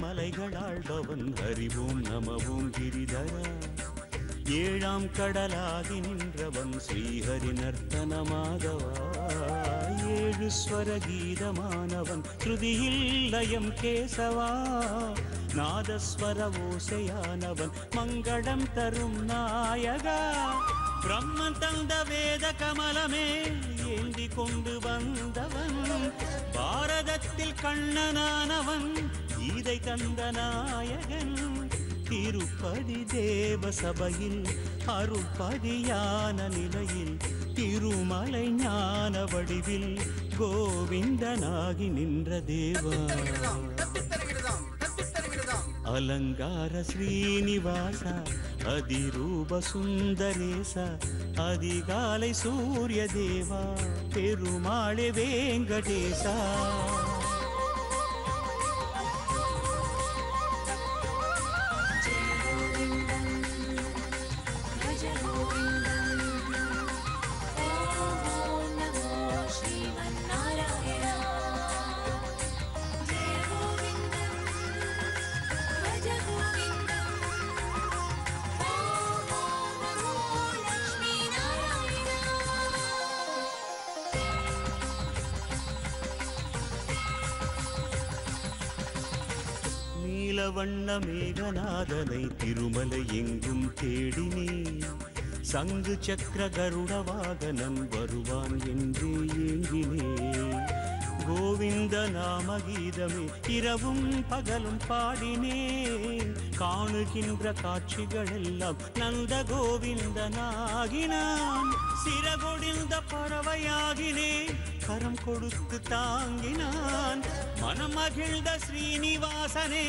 மலைகளாழ்பவன் அறிவோம் நமவோம் கிரிதரா. ஏழாம் கடலாகி நின்றவன் ஸ்ரீஹரி நர்த்தனமாகவா. ஏழு ஸ்வர கீதமானவன் ஸ்ருதியில் லயம் கேசவா. நாதஸ்வர ஓசையானவன் மங்களம் தரும் நாயகா. பிரம்மன் தந்த வேத கமலமே ஏந்தி கொண்டு வந்தவன். பாரதத்தில் கண்ணனானவன் இதை தந்த நாயகன். திருப்பதி தேவ சபையில் அருள்பதியான நிலையில் திருமலை ஞான வடிவில் கோவிந்தனாகி நின்ற தேவா. அலங்கார ஸ்ரீனிவாச அதிரூப சுந்தரேச அதிகாலை சூரிய தேவா பெருமாளே வேங்கடேசா. நீலவண்ண மேகநாதனை திருமலை எங்கும் தேடினே. சங்கு சக்கர கருட வாகனம் வருவான் என்றே ஏங்கினே. கோவிந்த நாம கீதமே இரவும் பகலும் பாடினே. காணுகின்ற காட்சிகள் எல்லாம் நந்த கோவிந்தனாகினான். சிறகொடிந்த பறவையாகினே கரம் கொடுத்து தாங்கினான். மனம் மகிழ்ந்த ஸ்ரீனிவாசனே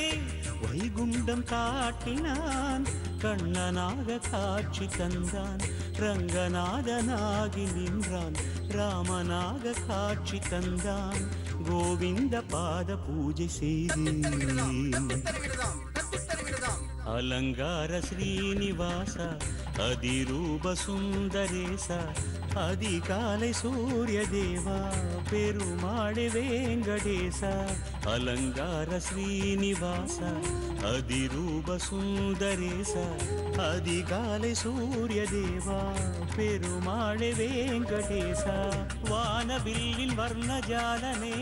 வைகுண்டம் காட்டினான். கண்ணனாக காட்சி தந்தான் ரங்கநாதனாகி நின்றான். ராமனாக காட்சி தந்தான் கோவிந்த பாத பூஜை செய்தேன். அலங்கார ஸ்ரீனிவாச அதிரூப சுந்தரேச அதிகாலை சூரிய தேவா பெருமாளே வேங்கடேச. அலங்கார ஸ்ரீனிவாச அதிரூப சுந்தரேச அதிகாலை சூரிய தேவா பெருமாளே வேங்கடேச. வானவில்லின் வர்ணஜாலனே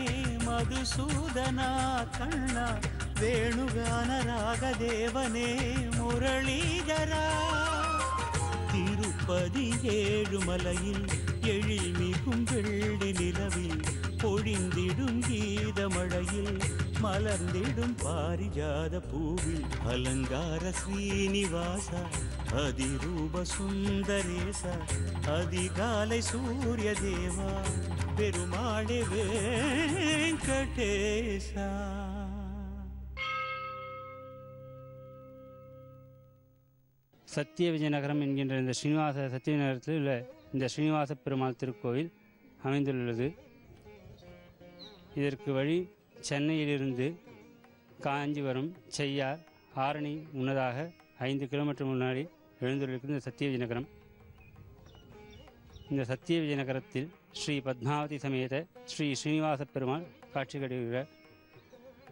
மதுசூதனா கண்ணா. வேணுகான ராகதேவனே முரளீதரா. திருப்பதி ஏழுமலையில் எழில்மிகும் வெள்ளி நிலவில் பொழிந்திடும் கீதமழையில் மலர்ந்திடும் பாரிஜாத பூவில். அலங்கார ஸ்ரீனிவாச அதிரூப சுந்தரேச அதிகாலை சூரிய தேவா பெருமாளே வேங்கடேசா. சத்திய விஜயநகரம் என்கின்ற இந்த ஸ்ரீனிவாச சத்திய நகரத்தில் உள்ள இந்த ஸ்ரீனிவாச பெருமாள் திருக்கோயில் அமைந்துள்ளது. இதற்கு வழி சென்னையிலிருந்து காஞ்சிபுரம், செய்யார், ஆரணி முன்னதாக 5 கிலோமீட்டர் முன்னாடி எழுந்துள்ளிருக்கும் இந்த சத்திய விஜயநகரம். இந்த சத்திய விஜயநகரத்தில் ஸ்ரீ பத்மாவதி சமேத ஸ்ரீ ஸ்ரீனிவாச பெருமாள் காட்சி கிடைக்கிறார்.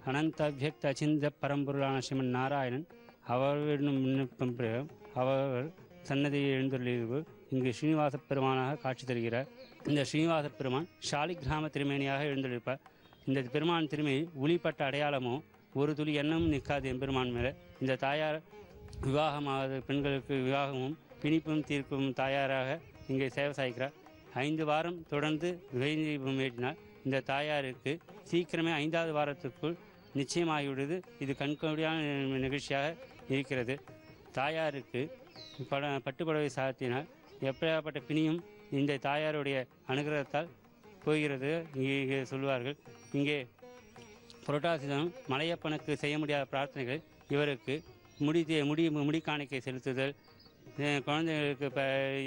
அனந்த அவ்யக்த அச்சிந்த பரம்பொருளான ஸ்ரீமன் நாராயணன் அவர்களிடம் விண்ணப்பம் பிரகம் அவர் சன்னதியை எழுந்துள்ளது. இங்கு ஸ்ரீனிவாச பெருமானாக காட்சி தருகிறார். இந்த ஸ்ரீனிவாச பெருமான் ஷாலி கிராம திருமேனியாக எழுந்துள்ளிருப்பார். இந்த பெருமான் திருமையில் ஒளிப்பட்ட அடையாளமோ ஒரு துளி எண்ணமும் நிற்காது எம்பெருமான் மேலே. இந்த தாயார் விவாகமாகாத பெண்களுக்கு விவாகமும் பிணிப்பும் தீர்க்கும் தாயாராக இங்கே சேவை சாய்க்கிறார். 5 வாரம் தொடர்ந்து வேதீபம் ஏற்றினார். இந்த தாயாருக்கு சீக்கிரமே 5வது வாரத்திற்குள் நிச்சயமாகிவிடுது. இது கண்கூடியான நிகழ்ச்சியாக இருக்கிறது. தாயாருக்கு பட்டுப்புடவை சாத்தினால் எப்படியாப்பட்ட பிணியும் இந்த தாயாருடைய அனுகிரகத்தால் போகிறது இங்கே சொல்வார்கள். இங்கே புரட்டாசிதம் மலையப்பனுக்கு செய்ய முடியாத பிரார்த்தனைகள் இவருக்கு முடி காணிக்கை செலுத்துதல், குழந்தைகளுக்கு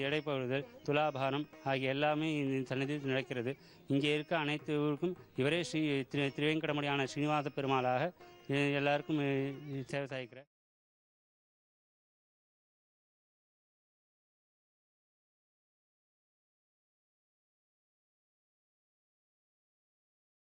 எடை போடுதல், துலாபாரம் ஆகிய எல்லாமே இந்த சன்னதியில் நடக்கிறது. இங்கே இருக்க அனைத்து ஊருக்கும் இவரே ஸ்ரீ திருவேங்கடமுடியான ஸ்ரீனிவாச பெருமாளாக எல்லாருக்கும் சேவை சாய்க்கிறார்.